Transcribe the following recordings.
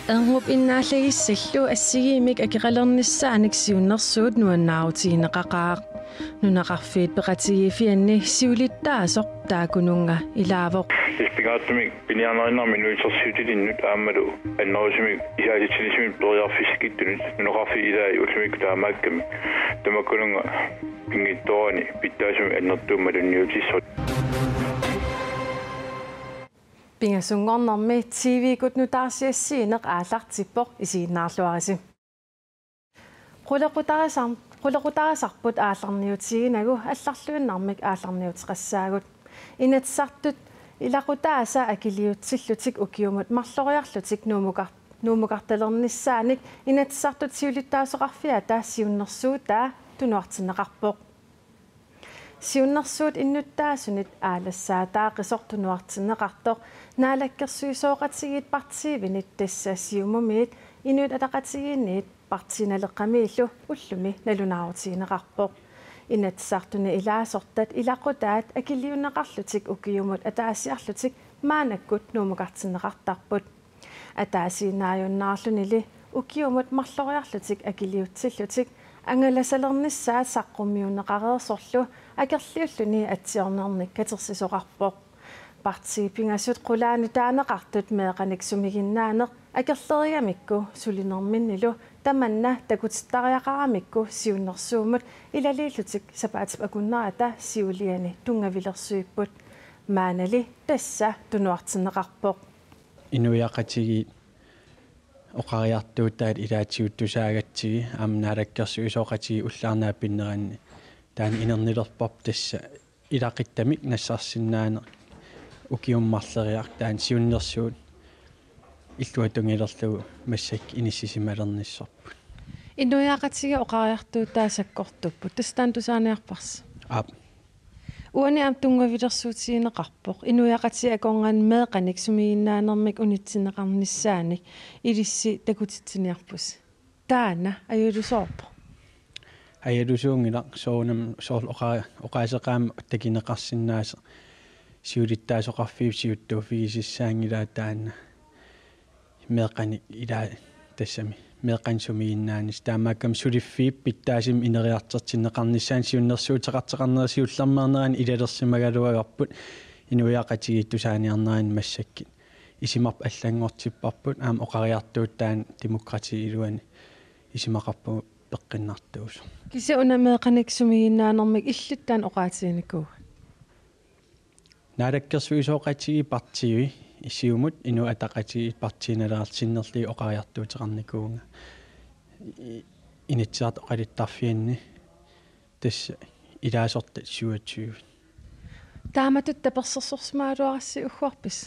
Anrup innaallagissalluu assigiimik akiralernissaanik siunnersuut nuannaarutiineqaqaaq nunaqarfiit peqatigiifianni siulittaasoq taakununga ilaavoq Ispingaattumik piniarnerinarmi nuisersiutilinut aammalu annerusumik isaasitilisumit periarfiskittunut nunoqarfi ilaa ulumik taamaakkami tamakununga pingittoorani pittaasumi annertuummalunniutissut Pingasungornermi TV-gut nutaarsiassiineq aallartippoq isiinnaarluarisi. Qulaqutarisarput aallarniutiinagu алларлуиннармик aallarniutiqassaagut inatsartut ilaqutaasa akiliutsillutik ukiumut marloriarlutik nuumuqartalernissaanik inatsartut siulittaasoqarfiata siunnersuutaa tunuartineqarpoq siunnersuut innutaasunit aalassaata qisortunuartineqartoq naalakkersuisooqatigit partiivinit tassa siumumit inut ataqatigiinniit partinaleqqamiillu ullumi nalunaarutiineqarpoq inatsartuni ilaasortat ilaqutaat akiliuneqarlutik ukiumut ataasiarlutik maanakkut nuumuqartineqartarput ataasiinaajunnaarlunili ukiumut marloriarlutik akiliutsillutik angalasalernissaat saqqummiuneqareersorlu akerliulluni atsiornernik katersisoqarpoq partiipingasut qulaanutaaneqartut meeqanik sumiginnaaneq akerleriamikku sulinerminnilu tamanna takutittariaqaramikku siunnersuumut ilaliillutik sapaatip akunnerata siuliani tungavilersuipput maanali tassa tunuartineqarpoq inuiaqatigi oqariartuutaat ilaatiuttusaagatsigi aamnaalakkersuisoqatigi ullaarnaapinneranni taani inernilerpop tassa ilaqittamik nassarsinnaane ukiummarleriaq taan siunnersuut illuatungilerlugu massak inissisimалерниссорпут Inuiaqatiga oqariartuutaasakkortupput tastaan tusaaniarpars Uani am tungavilersuutiineqarpoq inuiaqati akongan meeqanik sumiginnaanermik unitsineqarnissaanik ilissi takutittiniarpus taana ajulusoorpo ajalusuungilaq soonam soorl oqaaseqaam takineqarsinnaasa siulittaasoqarfiip siuttuufigisissaangilaa taana meeqanik ilaa tassami meeqan sumiginnaanis taamaakkam suliffiip pittaasim ineriartertinneqarnissaan siunnersuuteqarteqarnerisiullermeerneran ilalersimagaluagarput inuiaqatigittusaaniarneran massakkit isimarp аллангортиппарпут аам оқариартуутаан демократи илуани исимақарпу пеққиннартуус кисе унамеэқаник сумигиннаанермик иллуттаан оқаатиникуу наалаккерсуисооқатиги партиви исиумут ину атақатиги партииналеартиннерли оқариартуутеқарникуунга инитсаат оқалиттарфианни тасса илаасорта 27 тааматут таперсерсорсмаалуарасси уггуарпис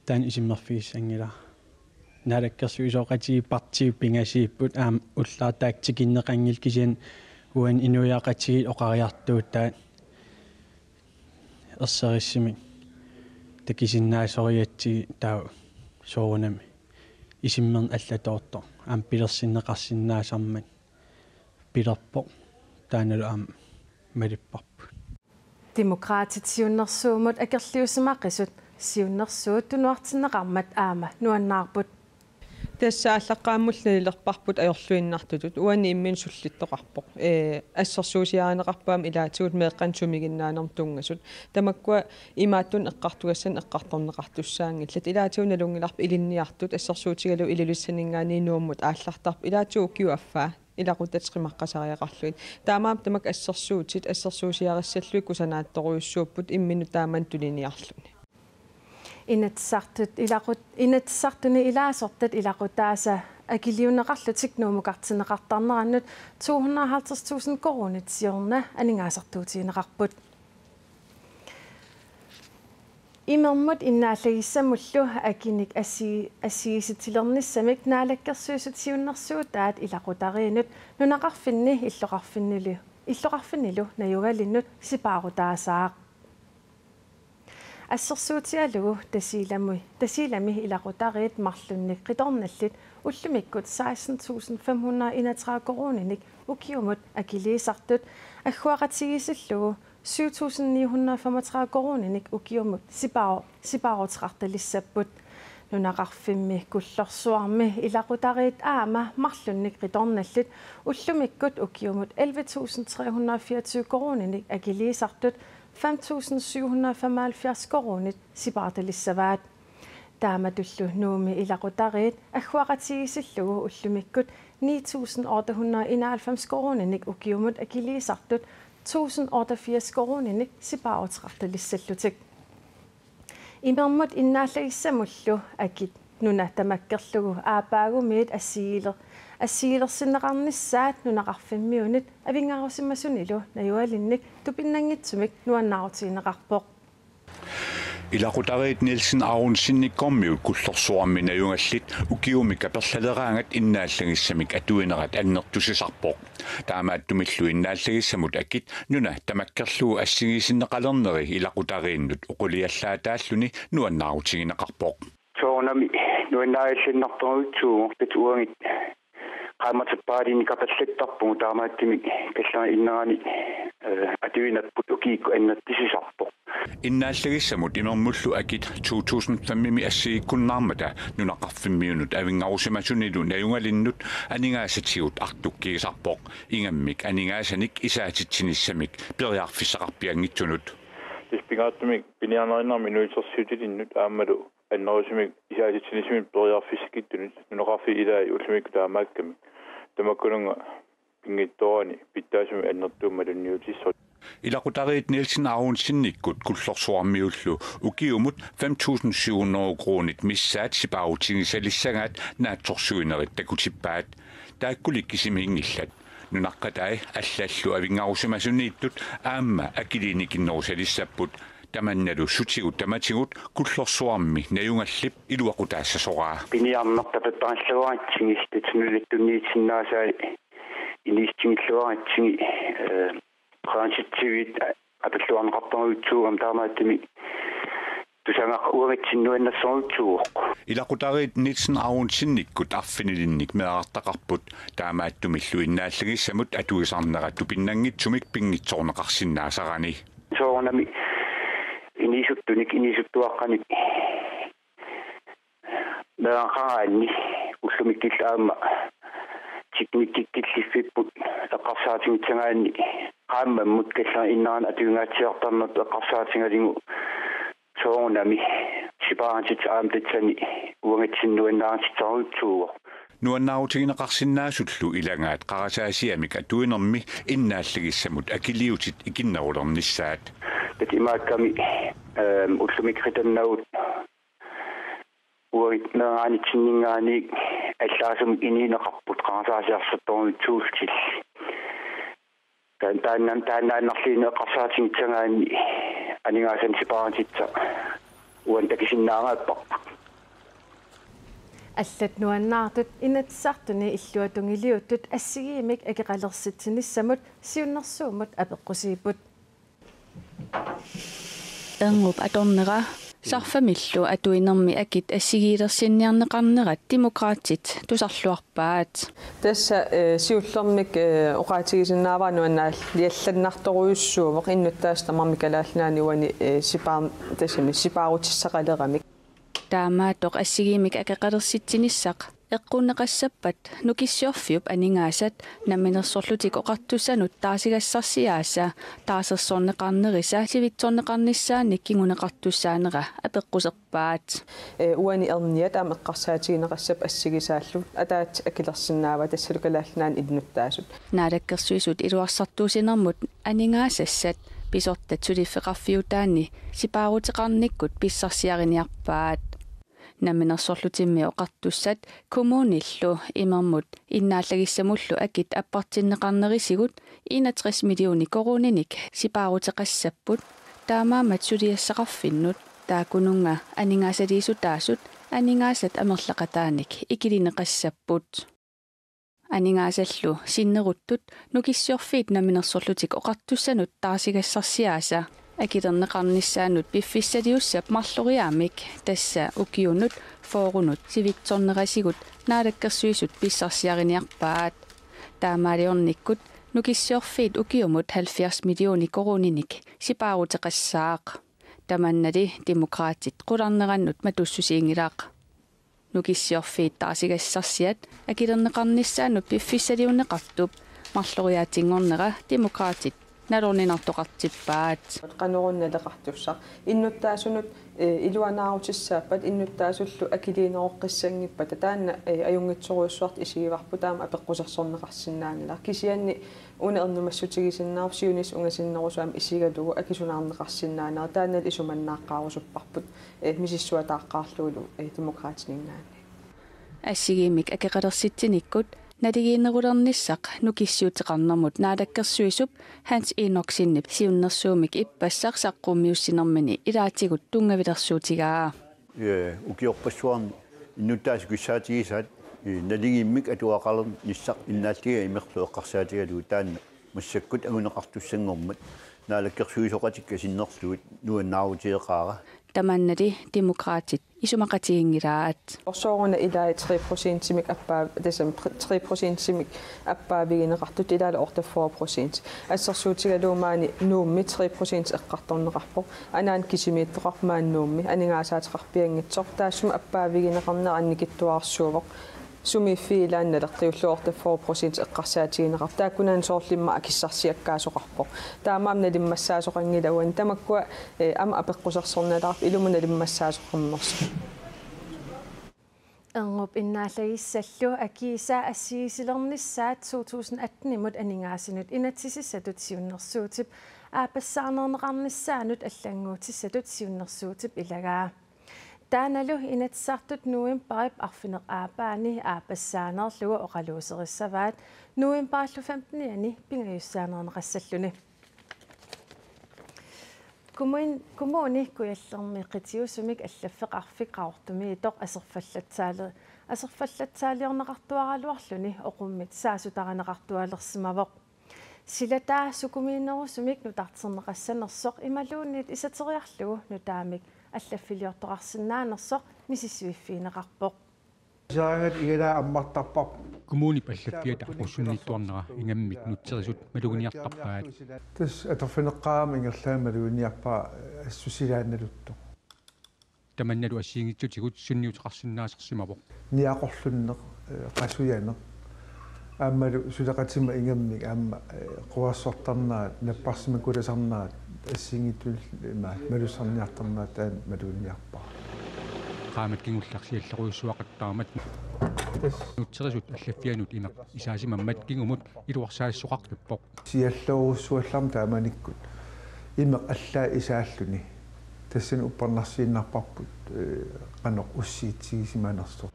таан исиммерфигиссангила наалаккерсуисооқатиги партиу пингасииппут аам уллаатаактикиннеқангил кисиан уан инуяақатиги оқариартуутаат ерсериссимик такисиннаасориатсиги таа соорунами исиммерн аллатоорто аам пилерсиннеқарсинаасармат пилерпо тааналу аам малиппарпу демократит сиуннерсуумут акерлиусимаққисут сиуннерсуут тунуартиннеқармат аама нуаннаарпут тассааллаққааммуллалилерпарпут ajorluinnartutut уани иммин суллиттоқарпоқ ассерсуусиааанеқарпаам илаатигут меэққан сумигиннаанерм тунгасут тамаккуа имааттун эққартугассан эққарторнеқартуссаангиллат илаатигуналунгиларп илинниартут ассерсуутигалу илилуссанингаани нууммут ааллартарп илаатигу киуаффаа илақутатеқимаққасариақарлуит таамаам тамак ассерсуусиариссаллуи кусанаатторуйуссууппут иммину тааман тулиниарлуни inatsartuni ilaasortat ilaqutaasa akiliuneqarlutik nuumuqartineqartarnerannut 250.000 korunitsiorna aningaasartuutiineqarput imermut innaallegissamullu akinik assiisitilernissamik naalakkersuusut siunnersuutaat ilaqutariinut nunaqarfinni illoqarfinnilu najugalinut sipaarutaasaaq ассерсуутиалугу тасилами илақутариит марлунник қиторналлит уллумиккут 16.531 корониник укиумут акилиисартут аггуақатигисиллугу 7.935 kronenik ukiumut sipaarutaqartalissaput nunaqarfimmi kullorsuarmi ilaqutariit aama marlunnik ritornallut ullumikkut ukiumut 11.324 kronenik akiliisartut 5.775 kronit sipaartalissavaat taamatullu nuumi ilaqutariit agguaqatigisillugu ullumikkut 9.891 kronenik ukiumut akiliisartut 1.088 kronenik sipaarutaqartalissallutik imermut innaallegissamullu akit nuna tamakkerlugu aapaagumiit assiilersinneqarnissaat nunaqarfimmiunit avingarusimmasunilu najualinnik tupinnangitsumik nuannarutiineqarpoq Ilaqutariit Nielsen Arunsinnikkormiut kullorsuarmi najungallit ukiumik aperlaleraangat innaallegissamik atuinerat annertusisarpoq taamaattumillu innaallegissamut akit nuna tamakkerlugu assigisinneqalerneri ilaqutariinnut uquliallaataalluni nuannarutigineqarpoq soornami nuannaaillinnartoruutsuugu tatuangit qaamatappaaliini kapallattarpugu taamaattimi kallara innerani atuinapput ukiikku annattisisarpoq innaallegissamut imermullu akit 2005 assiikkunnaarmata nunaqarfimmiunut avingarusimasunilu najungalinnut aningaasatigut artukkigisarpoq ingammik aningasanik isaatitsinnissamik periarfissaqarpiangitsunut Ispingaattumik piniarnerinarmi nuitersiutilinnut aammalu annerusimik isaatitsinnissamik periarfissakittunut nunoqarfi ilaa ullumikku taamaakkami tamakkununga pingittoorani pittaasumi annertuummalunniutissut Ilaqutariit Nielsen Arunsinnikkut kullorsuarmiullu ukiumut 5.700 kronit missaat sipaarutigisalisagaat naatsorsuinerit takutippaat taakkulikkisimiingillat nunaqqatai allallu avingarusimasuniittut aamma akiliinikinnerusalissaput tamannalu sutigut tamatigut kullorsuarmi najungallip iluaqutaassasora piniarnertapattaralluaraatsigis tatsunulittunniitsinnaasai iniistingilluaraatsingi transittivit apalluarneqartoruutsuugam taamaattimi tusangaqa uangitsinnuannassoruutsuuq ilaqutariit Nielsen Arunsinnikkut arfinilinnik meaqartaqarput taamaattumillu innaallegissamut atuisarnera tupinnangitsumik pingitsoorneqarsinnaasarani soornami inisuttuaqqanik meaqaraanni ullumikkillaamma tiknikkikkillaffiput eqqarsaatingitsangaanni qaammammut kallara innarana atuingaatsiartarnat eqqarsaatingalingu soornami sipaarantsit aamtatsani uangitsinnuannaarsitsaruutsuugo nuannarutigineqarsinnaasullu ilangaat qarasaasiamik atuinermi innaallegissamut akiliutit ikinnerulernissaat tatimaakami ullumikritannagut uagit meeraanitsinningaani аллаасум иниинеқарпут қарасаасиарсатторнутсуултил тааннааннарлиине эққарсаатингитсагаани анигаасан сипаратитса уан такисиннаагааппақ аллат нуаннаартут инатсартуни иллуатунгилиуттут ассигиимик акеқалерситсиниссамут сиуннэрсуумут апеққусииппут энгуп аторнера сарфамиллу атуинерми акит ассигиилерсинниарнеқарнерат демократит тусарлуарпаат тасса сиуллермик оqaатигисиннааваа нуаннаал лиалланнарторуйуссуувоқ иннуттаастамарми калаалнаани уани сипаар тасами сипаарутиссақалерамик таамаатоқ ассигиимик акеқалерситсиниссақ эққуннеқассаппат нукиссиорфиуп анингаасат намминерсорлутик оқартуссанут таасигассарсиааса таасерсорнеқарнериса сивитсорнеқарниссааник кигунеқартуссаанера апеққусерпаат уани ерниат аама эққарсаатигинеқассап ассигисааллут атаат акилерсинаава тассалукалаалнаан иннуттаасут наалаккерсуисут илуарсартуусинермут анингаасассат писортат сулиффеқарфиутаани сипаарутеқарниккут писсарсиариниарпаат намминерсорлутимми оқартуссат коммуниллу имермут иннааллагиссамуллу акит аппартиннеқарнерисигут 61 миллиони корониник сипаарутеқассаппут таамаамат сулиассақарфиннут таакунунга анингаасалиисутаасут анингаасат амерлақатааник икилинеқассаппут анингаасаллу синнеруттут нукиссиорфиит намминерсорлутик оқартуссанут таасигассарсиааса акилернеқарниссаанут пиффиссалиуссап марлориаамик тасса укиунут фоорунут сивитсорнерасигут наалаккерсуисут писсарсиариниарпаат таамаалиорниккут Nukissorfiit ukiumut 70 miljoni koruninik sipaarutеқассаақ таманнали демокраатит қуларнерannut матуссусиингилаақ nukissorfiit taasigassarsiat akilernеқарниссаанут пиффиссалиунеқартуп марлориаатингорнера демокраатит налорнинартоқартиппаат qanurunналеқартуссаа иннуттаасунут илуанаарутиссааппат иннуттаасуллу акилиинероққиссангиппата таанна аюнгитсоруйссуарт исигиварпу таама апеққусерсорнеқарсинаанила кисианни унеернумассутигисиннаарп сиунис унгасиннерусуам исигалугу акисунаарнеқарсинаанера тааннал исуманнааққарусуппарпут мисиссуатааққаарлуулу демократинингаани ассигиимик акеқалерситсиниккут налигиинерулерниссақ нукиссуутеқарнэрмут наалаккерсуисуп Hans Enoch-синнип сиуннэрсуумик иппассақ саққуммиуссинэрмини илаатигут тунгавилерсуутигаа укиорпассуарни иннуттаасикуссаатигисаат налигииммик атуақалер ниссақ иннаалтига имерлуэққарсаатигалуу таанна массаккут агунеқартуссангормат наалаккерсуисоқатикка синнерлуут нуаннаарутиеқаара таманнали демократит исумақатигингилаат орсооруна илаа 3%-имик аппаа тасам 3%-имик аппаавигинеқартут илаала орта 4% ассерсуутигалуумаани нуумми 3% эққарторнеқарпо анаан кисимииттоқармаан анингаасаатеқарпиангитсор таассума аппаавигинеқарнера анникиттуаарсуувоқ сумиффиилаанналертиуллуорта 4% эққарсаатигинеқар тааккунаан соорлимма акиссарсиаккаасоқарпо таамаам налиммассаасоқангилауан тамаккуа ама апеққусерсорналаарп илуму налиммассаасоқарнерсо Ангоп иннааллагиссаллу акииса ассигисилернissaat 2018 имут анингаасинут инатсисиссатут сиуннерсуутип аапассаарнернеқарнissaанут аллангуутиссатут сиуннерсуутип илагаа тааналу инатсартут нуимпарип арфинеқ аапаани аапассаанерлугу оқалуусериссаваат нуимпааллу 15-ани пингаюссаанернеқассаллуни Kommuni kujallermi qitiusumik allafeqarfik qaortumi toq aserfallattaaliorneqartuaraluarluni oqummit saasutaranaqartualersimavoq silataa sukumiinnerusumik nutarterneqassanersoq imaluunniit isateriarlugu nutaamik allafiliortoqarsinnaanersoq misissuiffiineqarpoq Saangat igala ammartarpar kommuni pallaffiata aqussunnittuarnera ingammik nutserisut maluginiartarpaat tas atorfineqqaama ingerlaamaluuniarpaa assusilaannalutto tamannalu assiingitsutigut sunniuteqarsinnaasersimavoq niaqorlunneq qasuyaneq aammalu suleqatima ingammik aamma quassortarnaat napparsimakulasarnaat assiingittul malusarniartarnaat taan maluuniarpaa qaamat kingullarsialleruissuaqattaamat nutserisut allaffianut imeq isaasimammat kingumut iluarsaaissoqartuppoq siallerussuallarm taamanikkut imeq allaa isaalluni tassana upparnarsiinnarparput qanoq ussiitsigisimaanerso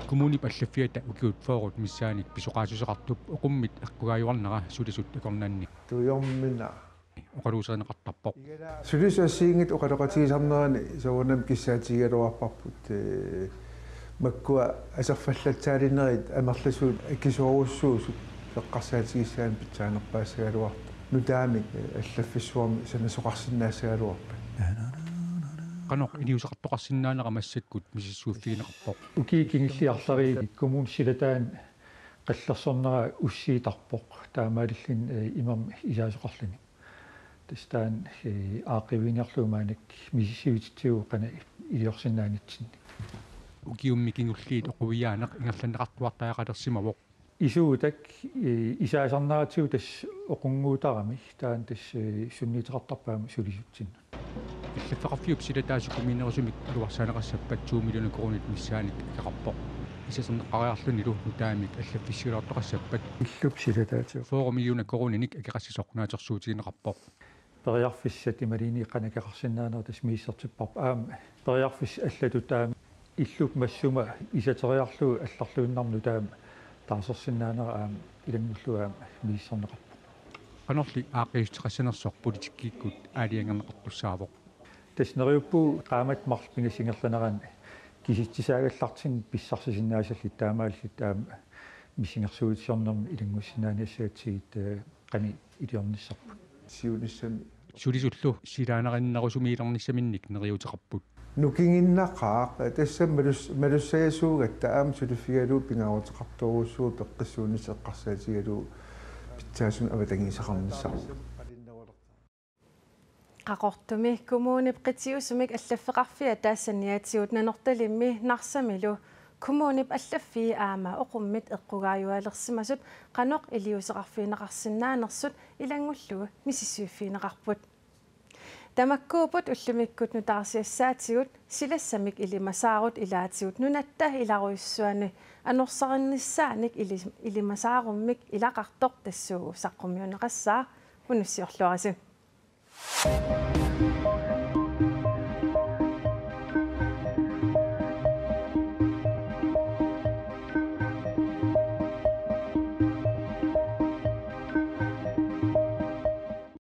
kommuni pallaffiata ukiut foorut missaanik pisoqaasuseqartup oqummit aqqugaayuarnera sulisut akornaanni tuyormina oqaluusereneqartarpoq sulisassiingit oqaloqatigisarnerani soornam kissaatigaluarparput makkua aserfallatsaalinnerit amerlasuut akisuorussuusut eqqarsaatigissaан pitsaanerpaassagaluarta nutaamik allaffissuarmi sanasoqarsinnaassagaluarpa qanoq iliuseqartoqarsinnaanera massakkut misissuuffigineqarpoq ukiikingilliarlari kommun silataan qallersornera ussiitarpoq taamaalillin imam isaasoqarluni tastaan aaqiviniarluumaanik misisiutitiu qana iliorsinnaanitsinni ukiummikingulliit oquviaaneq ingerlanneqartuartaaqalersimavoq isuutak isaasarneratiu tas oqunguutarami taan tas sunniiteqartarpaama sulisutsinna иллаффеқарфиуп силатаасукумиинерусумик алуарсаанеқассаппат 2 миллион кроонит миссааник икеқарпоқ исасернеқариарлуни лу нутаамик аллаффиссилаортоқассаппат иллуп силатаатиу 4 миллион кроонинник акеқассисоқнаатерсуутигинеқарпоқ периарфиссат ималини қанакеқарсинаанер тас мииссертиппарп аама периарфис аллату таама иллуп массума исатериарлу алларлуиннарну таама таасерсинаанера аама илангуллуаама мииссернеқарпоқ qanорли аақиустеқассанерсоқ политиккиккут аалиангернеқартуссаавоқ таснериуппу qaamат марл пингасингерланеран киситсисаагаллартин писсарсисиннаасалли таамаалли таама мисингерсуутсиорнерми илангуссинааниассаатсигит qani илиорниссарпу сиунissami сулисуллу силаанериннерусумиилерниссаминник нериутеқарпут нукингиннақаақ тассам малуссаясуугат таам сулиффигалуу пингаарутеқарторуссуу пеққиссуунис эққарсаатигалуу питсаасун аватангисақарнссаа qaqortumi kommunip qitiusumik allafeqarfia taassaniatiut nanortalimmi narsamilu kommunip allaffi aama oqummit eqqugaayualersimasut qanoq iliuseqarfiineqarsinnaanersut ilangullugu misissuiffiineqarput tamakkuuput ullumikkut nutaarsiassaatigut silassamik ilimasaarut ilaatigut nunatta ilaruissuani anorsarinnisaanik ilimasaarummik ilaqartoq tassuugu saqqummiuneqassaa unussiorluarasin.